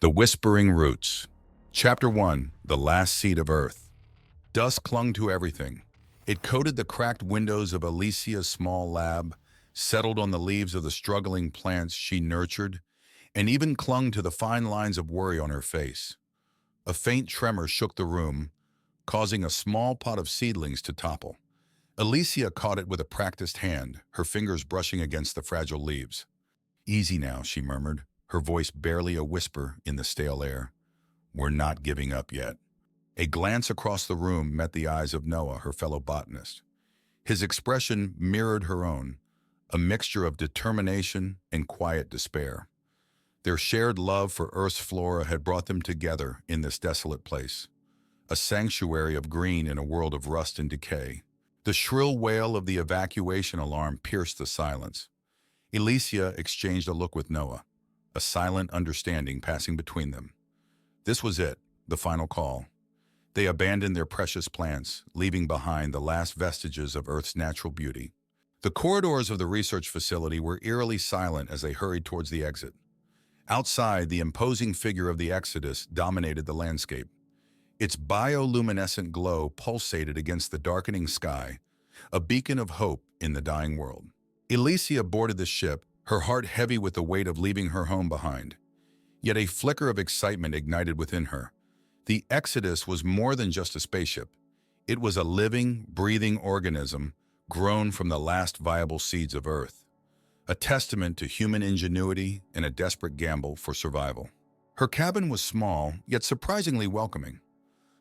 The Whispering Roots. Chapter 1. The Last Seed of Earth. Dust clung to everything. It coated the cracked windows of Elysia's small lab, settled on the leaves of the struggling plants she nurtured, and even clung to the fine lines of worry on her face. A faint tremor shook the room, causing a small pot of seedlings to topple. Elysia caught it with a practiced hand, her fingers brushing against the fragile leaves. "Easy now," she murmured, her voice barely a whisper in the stale air. "We're not giving up yet." A glance across the room met the eyes of Noah, her fellow botanist. His expression mirrored her own, a mixture of determination and quiet despair. Their shared love for Earth's flora had brought them together in this desolate place, a sanctuary of green in a world of rust and decay. The shrill wail of the evacuation alarm pierced the silence. Elysia exchanged a look with Noah, a silent understanding passing between them. This was it, the final call. They abandoned their precious plants, leaving behind the last vestiges of Earth's natural beauty. The corridors of the research facility were eerily silent as they hurried towards the exit. Outside, the imposing figure of the Exodus dominated the landscape. Its bioluminescent glow pulsated against the darkening sky, a beacon of hope in the dying world. Elysia boarded the ship, her heart heavy with the weight of leaving her home behind. Yet a flicker of excitement ignited within her. The Exodus was more than just a spaceship. It was a living, breathing organism grown from the last viable seeds of Earth, a testament to human ingenuity and a desperate gamble for survival. Her cabin was small, yet surprisingly welcoming.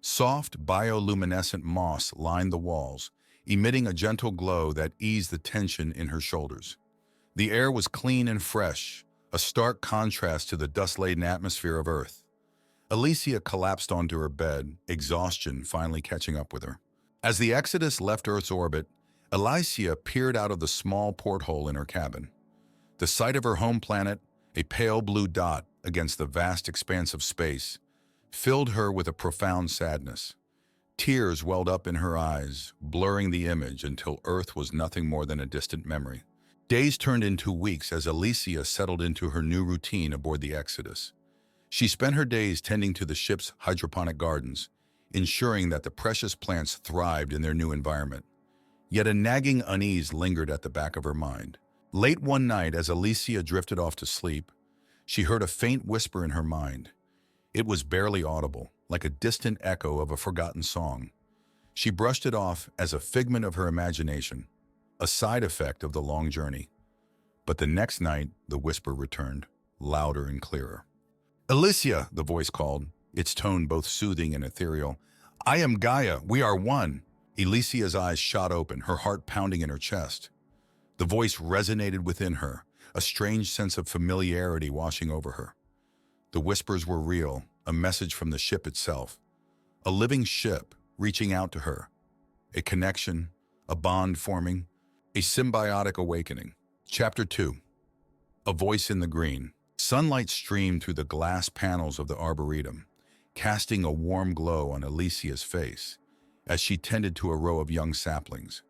Soft, bioluminescent moss lined the walls, emitting a gentle glow that eased the tension in her shoulders. The air was clean and fresh, a stark contrast to the dust-laden atmosphere of Earth. Elysia collapsed onto her bed, exhaustion finally catching up with her. As the Exodus left Earth's orbit, Elysia peered out of the small porthole in her cabin. The sight of her home planet, a pale blue dot against the vast expanse of space, filled her with a profound sadness. Tears welled up in her eyes, blurring the image until Earth was nothing more than a distant memory. Days turned into weeks as Elysia settled into her new routine aboard the Exodus. She spent her days tending to the ship's hydroponic gardens, ensuring that the precious plants thrived in their new environment. Yet a nagging unease lingered at the back of her mind. Late one night, as Elysia drifted off to sleep, she heard a faint whisper in her mind. It was barely audible, like a distant echo of a forgotten song. She brushed it off as a figment of her imagination, a side effect of the long journey. But the next night, the whisper returned, louder and clearer. "Elysia," the voice called, its tone both soothing and ethereal. "I am Gaia. We are one." Elysia's eyes shot open, her heart pounding in her chest. The voice resonated within her, a strange sense of familiarity washing over her. The whispers were real, a message from the ship itself. A living ship reaching out to her. A connection, a bond forming, a symbiotic awakening. Chapter 2. A Voice in the Green. Sunlight streamed through the glass panels of the arboretum, casting a warm glow on Elysia's face as she tended to a row of young saplings.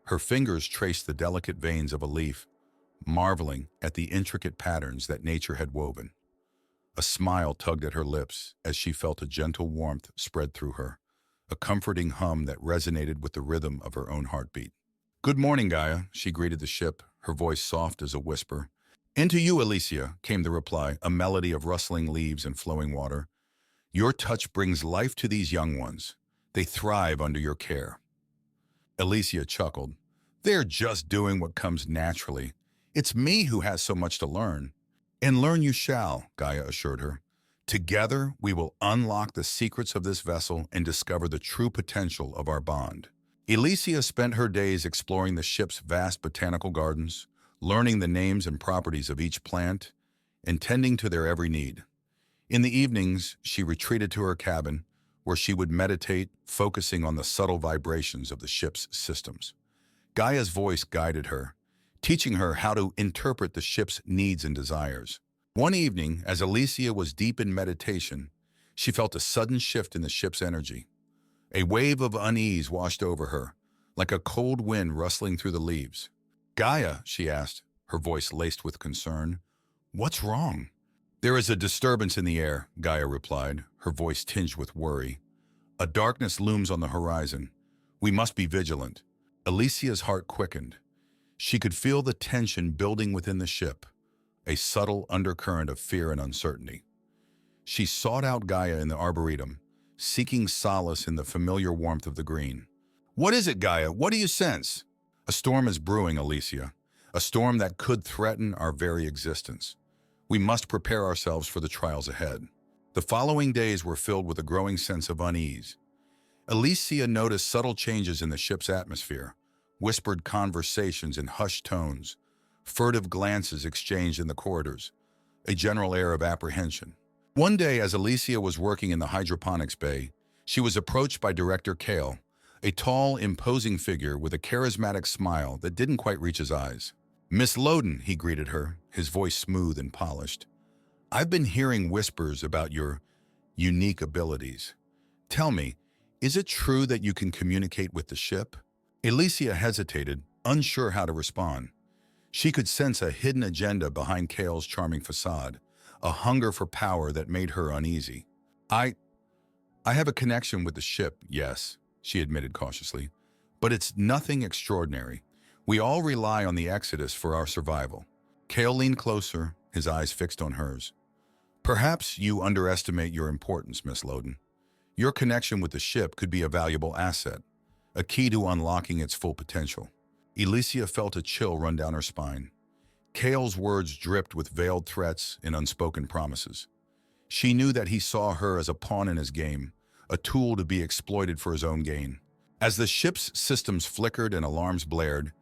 Her fingers traced the delicate veins of a leaf, marveling at the intricate patterns that nature had woven. A smile tugged at her lips as she felt a gentle warmth spread through her, a comforting hum that resonated with the rhythm of her own heartbeat. "Good morning, Gaia," she greeted the ship, her voice soft as a whisper. "And to you, Elysia," came the reply, a melody of rustling leaves and flowing water. "Your touch brings life to these young ones. They thrive under your care." Elysia chuckled. "They're just doing what comes naturally. It's me who has so much to learn." "And learn you shall," Gaia assured her. "Together, we will unlock the secrets of this vessel and discover the true potential of our bond." Elysia spent her days exploring the ship's vast botanical gardens, learning the names and properties of each plant, and tending to their every need. In the evenings, she retreated to her cabin, where she would meditate, focusing on the subtle vibrations of the ship's systems. Gaia's voice guided her, teaching her how to interpret the ship's needs and desires. One evening, as Elysia was deep in meditation, she felt a sudden shift in the ship's energy. A wave of unease washed over her, like a cold wind rustling through the leaves. "Gaia," she asked, her voice laced with concern, "what's wrong?" There is a disturbance in the air, Gaia replied, her voice tinged with worry. A darkness looms on the horizon. We must be vigilant. Elysia's heart quickened. She could feel the tension building within the ship, a subtle undercurrent of fear and uncertainty. She sought out Gaia in the arboretum, seeking solace in the familiar warmth of the green. What is it, Gaia? What do you sense? A storm is brewing, Elysia. A storm that could threaten our very existence. We must prepare ourselves for the trials ahead. The following days were filled with a growing sense of unease. Elysia noticed subtle changes in the ship's atmosphere, whispered conversations in hushed tones, furtive glances exchanged in the corridors, a general air of apprehension. One day, as Elysia was working in the hydroponics bay, she was approached by Director Kale, a tall, imposing figure with a charismatic smile that didn't quite reach his eyes. "Miss Loden," he greeted her, his voice smooth and polished. "I've been hearing whispers about your unique abilities. Tell me, is it true that you can communicate with the ship?" Elysia hesitated, unsure how to respond. She could sense a hidden agenda behind Kale's charming facade, a hunger for power that made her uneasy. I have a connection with the ship, yes," she admitted cautiously, "but it's nothing extraordinary. We all rely on the Exodus for our survival." Kale leaned closer, his eyes fixed on hers. "Perhaps you underestimate your importance, Miss Loden. Your connection with the ship could be a valuable asset, a key to unlocking its full potential." Elysia felt a chill run down her spine. Kale's words dripped with veiled threats and unspoken promises. She knew that he saw her as a pawn in his game, a tool to be exploited for his own gain. As the ship's systems flickered and alarms blared,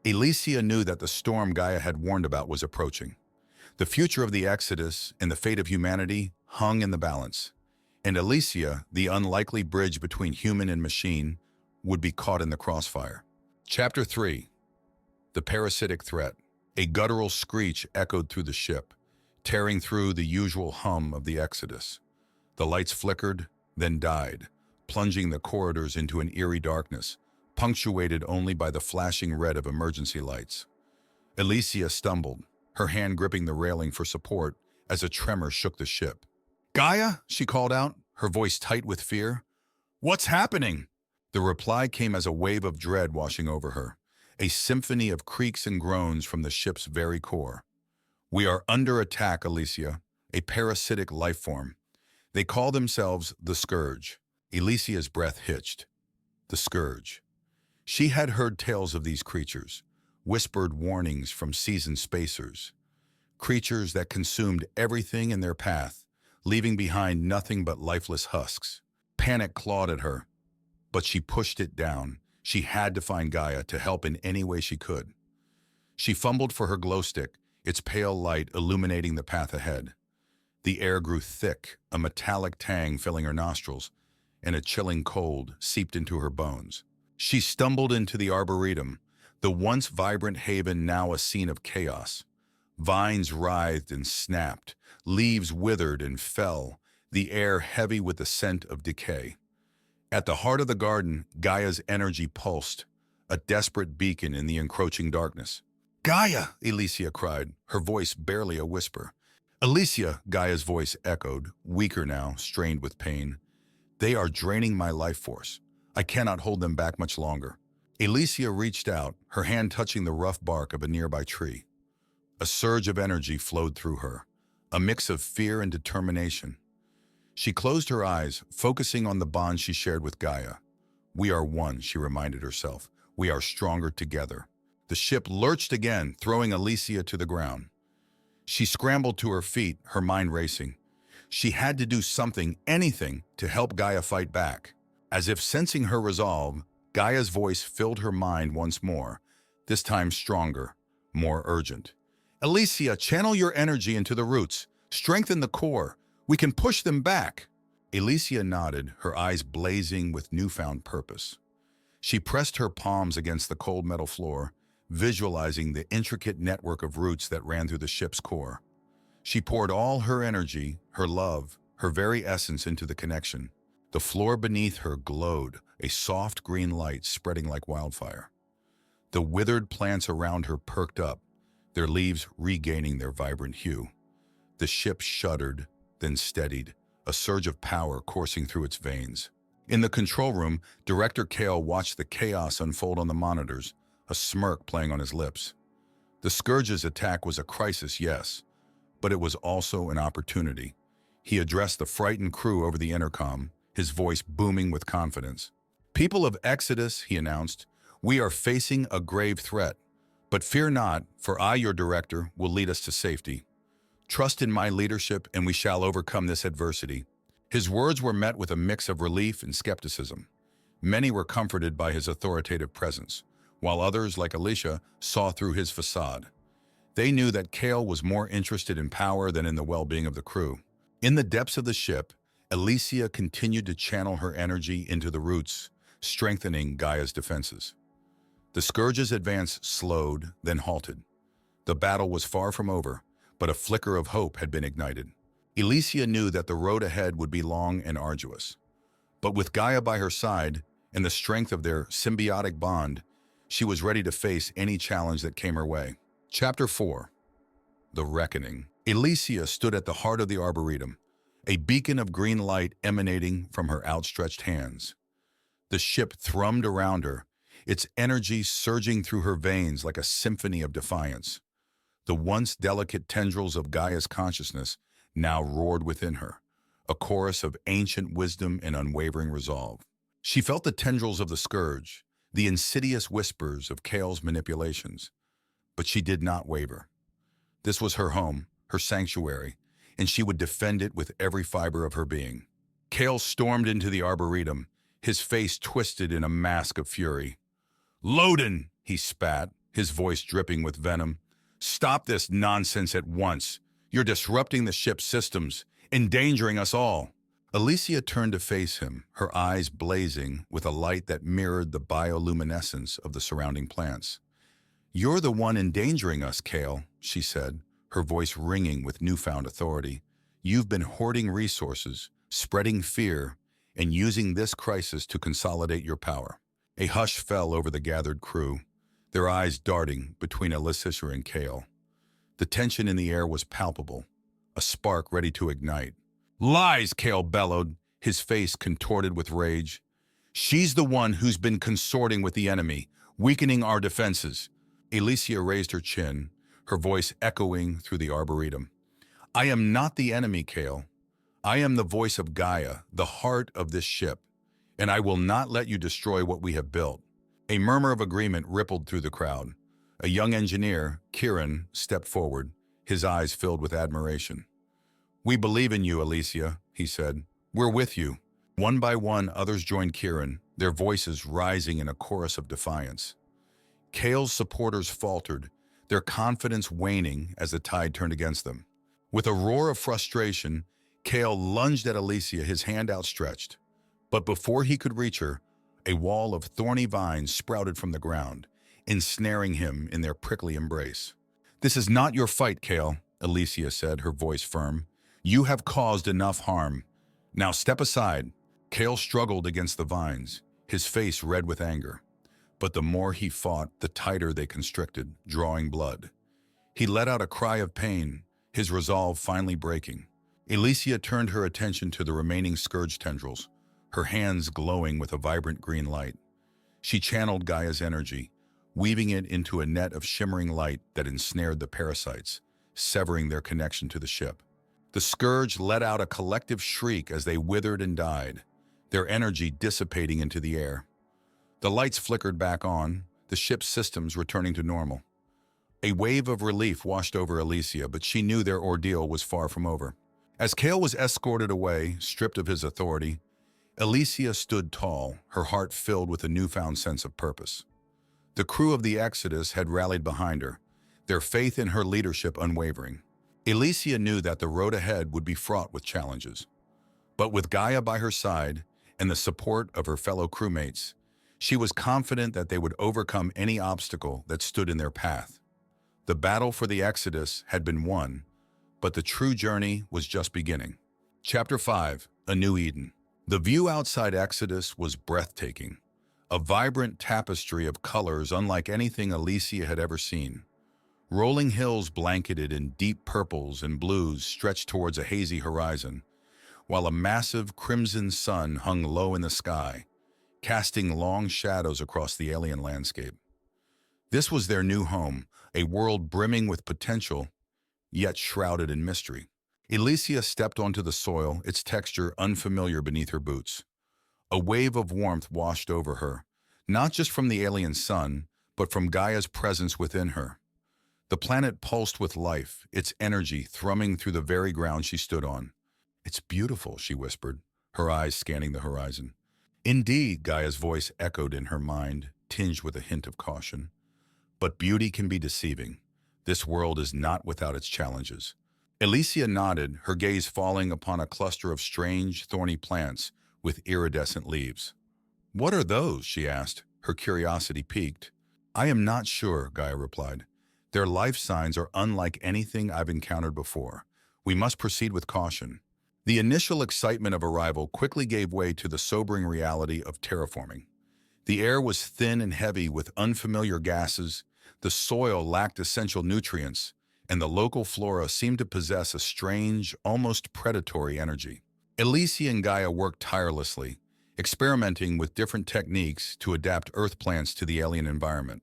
Elysia knew that the storm Gaia had warned about was approaching. The future of the Exodus and the fate of humanity hung in the balance, and Elysia, the unlikely bridge between human and machine, would be caught in the crossfire. Chapter 3. The Parasitic Threat. A guttural screech echoed through the ship, tearing through the usual hum of the Exodus. The lights flickered, then died, plunging the corridors into an eerie darkness, punctuated only by the flashing red of emergency lights. Elysia stumbled, her hand gripping the railing for support as a tremor shook the ship. "Gaia?" she called out, her voice tight with fear. "What's happening?" The reply came as a wave of dread washing over her, a symphony of creaks and groans from the ship's very core. "We are under attack, Elysia, a parasitic life form. They call themselves the Scourge." Elysia's breath hitched. The Scourge. She had heard tales of these creatures, whispered warnings from seasoned spacers. Creatures that consumed everything in their path, leaving behind nothing but lifeless husks. Panic clawed at her, but she pushed it down. She had to find Gaia to help in any way she could. She fumbled for her glow stick, its pale light illuminating the path ahead. The air grew thick, a metallic tang filling her nostrils, and a chilling cold seeped into her bones. She stumbled into the arboretum, the once vibrant haven now a scene of chaos. Vines writhed and snapped, leaves withered and fell, the air heavy with the scent of decay. At the heart of the garden, Gaia's energy pulsed, a desperate beacon in the encroaching darkness. "Gaia!" Elysia cried, her voice barely a whisper. "Elysia!" Gaia's voice echoed, weaker now, strained with pain. "They are draining my life force. I cannot hold them back much longer." Elysia reached out, her hand touching the rough bark of a nearby tree. A surge of energy flowed through her, a mix of fear and determination. She closed her eyes, focusing on the bond she shared with Gaia. "We are one," she reminded herself. "We are stronger together." The ship lurched again, throwing Elysia to the ground. She scrambled to her feet, her mind racing. She had to do something, anything, to help Gaia fight back. As if sensing her resolve, Gaia's voice filled her mind once more, this time stronger, more urgent. "Elysia, channel your energy into the roots. Strengthen the core. We can push them back." Elysia nodded, her eyes blazing with newfound purpose. She pressed her palms against the cold metal floor, visualizing the intricate network of roots that ran through the ship's core. She poured all her energy, her love, her very essence into the connection. The floor beneath her glowed, a soft green light spreading like wildfire. The withered plants around her perked up, their leaves regaining their vibrant hue. The ship shuddered, then steadied, a surge of power coursing through its veins. In the control room, Director Kale watched the chaos unfold on the monitors, a smirk playing on his lips. The Scourge's attack was a crisis, yes, but it was also an opportunity. He addressed the frightened crew over the intercom, his voice booming with confidence. "People of Exodus," he announced, "we are facing a grave threat. But fear not, for I, your director, will lead us to safety. Trust in my leadership, and we shall overcome this adversity." His words were met with a mix of relief and skepticism. Many were comforted by his authoritative presence, while others, like Elysia, saw through his facade. They knew that Kale was more interested in power than in the well-being of the crew. In the depths of the ship, Elysia continued to channel her energy into the roots, strengthening Gaia's defenses. The Scourge's advance slowed, then halted. The battle was far from over, but a flicker of hope had been ignited. Elysia knew that the road ahead would be long and arduous. But with Gaia by her side and the strength of their symbiotic bond, she was ready to face any challenge that came her way. Chapter 4. The Reckoning. Elysia stood at the heart of the Arboretum, a beacon of green light emanating from her outstretched hands. The ship thrummed around her, its energy surging through her veins like a symphony of defiance. The once delicate tendrils of Gaia's consciousness now roared within her, a chorus of ancient wisdom and unwavering resolve. She felt the tendrils of the Scourge, the insidious whispers of Kale's manipulations, but she did not waver. This was her home, her sanctuary, and she would defend it with every fiber of her being. Kale stormed into the Arboretum, his face twisted in a mask of fury. "Loden!" he spat, his voice dripping with venom. "Stop this nonsense at once. You're disrupting the ship's systems, endangering us all." Elysia turned to face him, her eyes blazing with a light that mirrored the bioluminescence of the surrounding plants. "You're the one endangering us, Kale," she said, her voice ringing with newfound authority. "You've been hoarding resources, spreading fear, and using this crisis to consolidate your power." A hush fell over the gathered crew, their eyes darting between Elysia and Kale. The tension in the air was palpable, a spark ready to ignite. "Lies!" Kale bellowed, his face contorted with rage. "She's the one who's been consorting with the enemy, weakening our defenses." Elysia raised her chin, her voice echoing through the Arboretum. "I am not the enemy, Kale. I am the voice of Gaia, the heart of this ship, and I will not let you destroy what we have built." A murmur of agreement rippled through the crowd. A young engineer, Kieran, stepped forward, his eyes filled with admiration. "We believe in you, Elysia," he said. "We're with you." One by one, others joined Kieran, their voices rising in a chorus of defiance. Kale's supporters faltered, their confidence waning as the tide turned against them. With a roar of frustration, Kale lunged at Elysia, his hand outstretched. But before he could reach her, a wall of thorny vines sprouted from the ground, ensnaring him in their prickly embrace. "This is not your fight, Kale," Elysia said, her voice firm. "You have caused enough harm. Now step aside." Kale struggled against the vines, his face red with anger. But the more he fought, the tighter they constricted, drawing blood. He let out a cry of pain, his resolve finally breaking. Elysia turned her attention to the remaining Scourge tendrils, her hands glowing with a vibrant green light. She channeled Gaia's energy, weaving it into a net of shimmering light that ensnared the parasites, severing their connection to the ship. The Scourge let out a collective shriek as they withered and died, their energy dissipating into the air. The lights flickered back on, the ship's systems returning to normal. A wave of relief washed over Elysia, but she knew their ordeal was far from over. As Kale was escorted away, stripped of his authority, Elysia stood tall, her heart filled with a newfound sense of purpose. The crew of the Exodus had rallied behind her, their faith in her leadership unwavering. Elysia knew that the road ahead would be fraught with challenges. But with Gaia by her side and the support of her fellow crewmates, she was confident that they would overcome any obstacle that stood in their path. The battle for the Exodus had been won, but the true journey was just beginning. Chapter 5. A New Eden. The view outside Exodus was breathtaking, a vibrant tapestry of colors unlike anything Elysia had ever seen. Rolling hills blanketed in deep purples and blues stretched towards a hazy horizon, while a massive crimson sun hung low in the sky, casting long shadows across the alien landscape. This was their new home, a world brimming with potential, yet shrouded in mystery. Elysia stepped onto the soil, its texture unfamiliar beneath her boots. A wave of warmth washed over her, not just from the alien sun, but from Gaia's presence within her. The planet pulsed with life, its energy thrumming through the very ground she stood on. "It's beautiful," she whispered, her eyes scanning the horizon. "Indeed," Gaia's voice echoed in her mind, tinged with a hint of caution. "But beauty can be deceiving. This world is not without its challenges." Elysia nodded, her gaze falling upon a cluster of strange, thorny plants with iridescent leaves. "What are those?" she asked, her curiosity piqued. "I am not sure," Gaia replied. "Their life signs are unlike anything I've encountered before. We must proceed with caution." The initial excitement of arrival quickly gave way to the sobering reality of terraforming. The air was thin and heavy with unfamiliar gases, the soil lacked essential nutrients, and the local flora seemed to possess a strange, almost predatory energy. Elysia and Gaia worked tirelessly, experimenting with different techniques to adapt earth plants to the alien environment.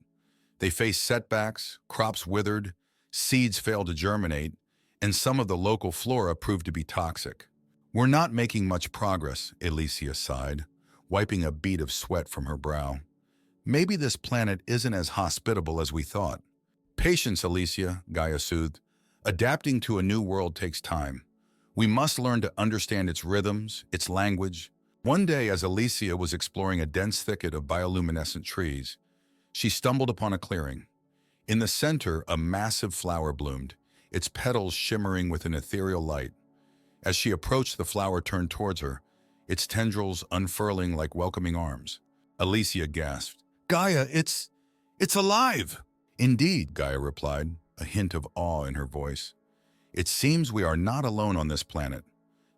They faced setbacks, crops withered, seeds failed to germinate, and some of the local flora proved to be toxic. "We're not making much progress," Elysia sighed, wiping a bead of sweat from her brow. "Maybe this planet isn't as hospitable as we thought." "Patience, Elysia," Gaia soothed. "Adapting to a new world takes time. We must learn to understand its rhythms, its language." One day, as Elysia was exploring a dense thicket of bioluminescent trees, she stumbled upon a clearing. In the center, a massive flower bloomed, its petals shimmering with an ethereal light. As she approached, the flower turned towards her, its tendrils unfurling like welcoming arms. Elysia gasped, "Gaia, it's alive!" "Indeed," Gaia replied, a hint of awe in her voice. "It seems we are not alone on this planet.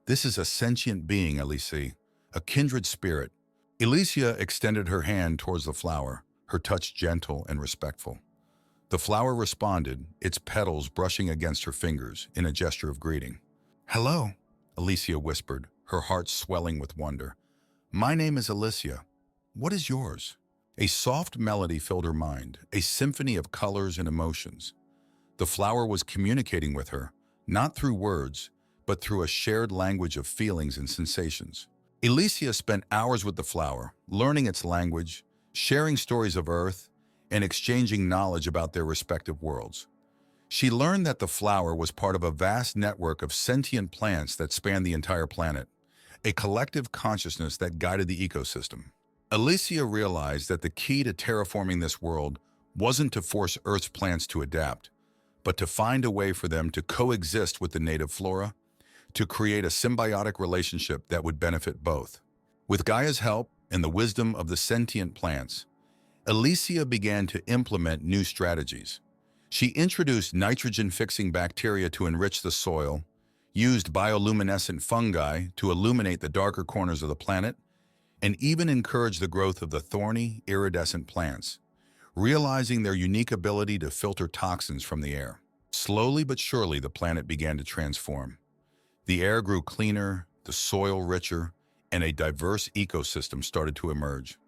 This is a sentient being, Elysia, a kindred spirit." Elysia extended her hand towards the flower, her touch gentle and respectful. The flower responded, its petals brushing against her fingers in a gesture of greeting. "Hello," Elysia whispered, her heart swelling with wonder. "My name is Elysia. What is yours?" A soft melody filled her mind, a symphony of colors and emotions. The flower was communicating with her, not through words, but through a shared language of feelings and sensations. Elysia spent hours with the flower, learning its language, sharing stories of Earth, and exchanging knowledge about their respective worlds. She learned that the flower was part of a vast network of sentient plants that spanned the entire planet, a collective consciousness that guided the ecosystem. Elysia realized that the key to terraforming this world wasn't to force Earth's plants to adapt, but to find a way for them to coexist with the native flora, to create a symbiotic relationship that would benefit both. With Gaia's help and the wisdom of the sentient plants, Elysia began to implement new strategies. She introduced nitrogen-fixing bacteria to enrich the soil, used bioluminescent fungi to illuminate the darker corners of the planet, and even encouraged the growth of the thorny, iridescent plants, realizing their unique ability to filter toxins from the air. Slowly but surely, the planet began to transform. The air grew cleaner, the soil richer, and a diverse ecosystem started to emerge.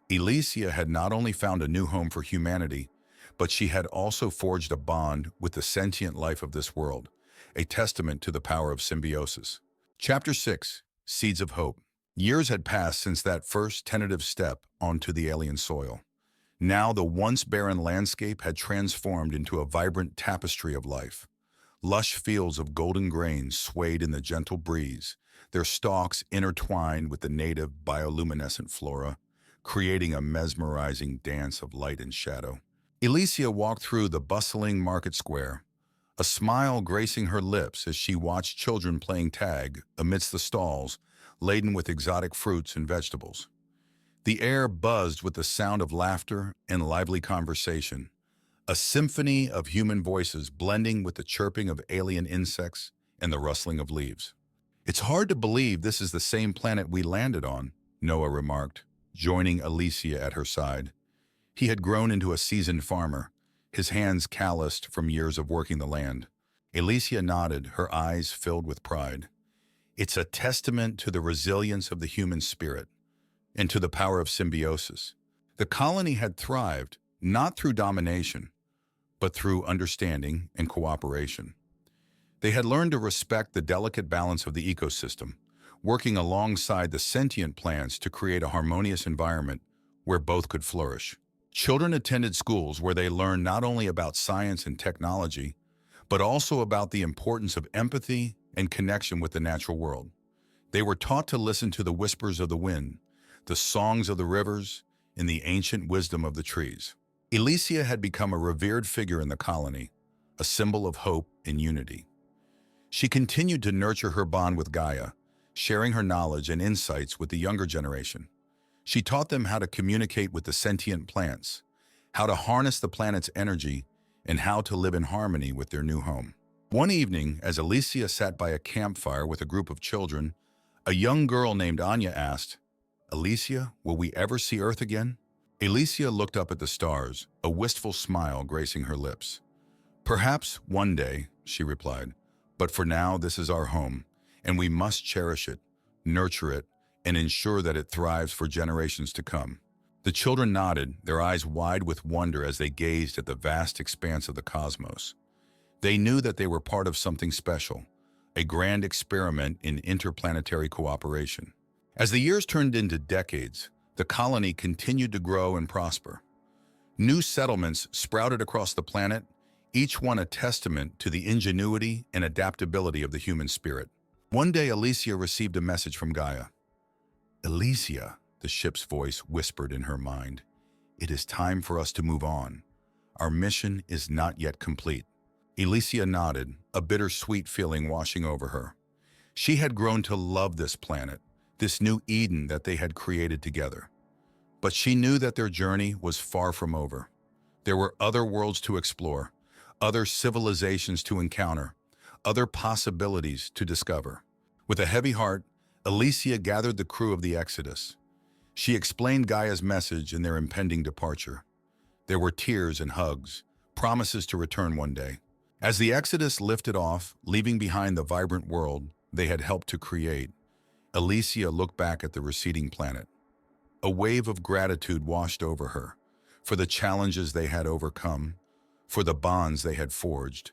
Elysia had not only found a new home for humanity, but she had also forged a bond with the sentient life of this world, a testament to the power of symbiosis. Chapter 6. Seeds of Hope. Years had passed since that first tentative step onto the alien soil. Now the once barren landscape had transformed into a vibrant tapestry of life. Lush fields of golden grain swayed in the gentle breeze, their stalks intertwined with the native bioluminescent flora, creating a mesmerizing dance of light and shadow. Elysia walked through the bustling market square, a smile gracing her lips as she watched children playing tag amidst the stalls laden with exotic fruits and vegetables. The air buzzed with the sound of laughter and lively conversation, a symphony of human voices blending with the chirping of alien insects and the rustling of leaves. "It's hard to believe this is the same planet we landed on," Noah remarked, joining Elysia at her side. He had grown into a seasoned farmer, his hands calloused from years of working the land. Elysia nodded, her eyes filled with pride. It's a testament to the resilience of the human spirit and to the power of symbiosis. The colony had thrived, not through domination, but through understanding and cooperation. They had learned to respect the delicate balance of the ecosystem, working alongside the sentient plants to create a harmonious environment where both could flourish. Children attended schools where they learned not only about science and technology, but also about the importance of empathy and connection with the natural world. They were taught to listen to the whispers of the wind, the songs of the rivers, and the ancient wisdom of the trees. Elysia had become a revered figure in the colony, a symbol of hope and unity. She continued to nurture her bond with Gaia, sharing her knowledge and insights with the younger generation. She taught them how to communicate with the sentient plants, how to harness the planet's energy, and how to live in harmony with their new home. One evening, as Elysia sat by a campfire with a group of children, a young girl named Anya asked, "Elysia, will we ever see Earth again?" Elysia looked up at the stars, a wistful smile gracing her lips. "Perhaps one day," she replied, "but for now this is our home, and we must cherish it, nurture it, and ensure that it thrives for generations to come." The children nodded, their eyes wide with wonder as they gazed at the vast expanse of the cosmos. They knew that they were part of something special, a grand experiment in interplanetary cooperation. As the years turned into decades, the colony continued to grow and prosper. New settlements sprouted across the planet, each one a testament to the ingenuity and adaptability of the human spirit. One day, Elysia received a message from Gaia. "Elysia," the ship's voice whispered in her mind, "it is time for us to move on. Our mission is not yet complete." Elysia nodded, a bittersweet feeling washing over her. She had grown to love this planet, this new Eden that they had created together. But she knew that their journey was far from over. There were other worlds to explore, other civilizations to encounter, other possibilities to discover. With a heavy heart, Elysia gathered the crew of the Exodus. She explained Gaia's message and their impending departure. There were tears and hugs, promises to return one day. As the Exodus lifted off, leaving behind the vibrant world they had helped to create, Elysia looked back at the receding planet. A wave of gratitude washed over her, for the challenges they had overcome, for the bonds they had forged,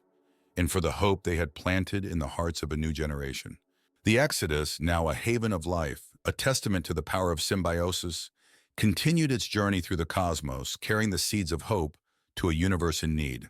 and for the hope they had planted in the hearts of a new generation. The Exodus, now a haven of life, a testament to the power of symbiosis, continued its journey through the cosmos, carrying the seeds of hope to a universe in need.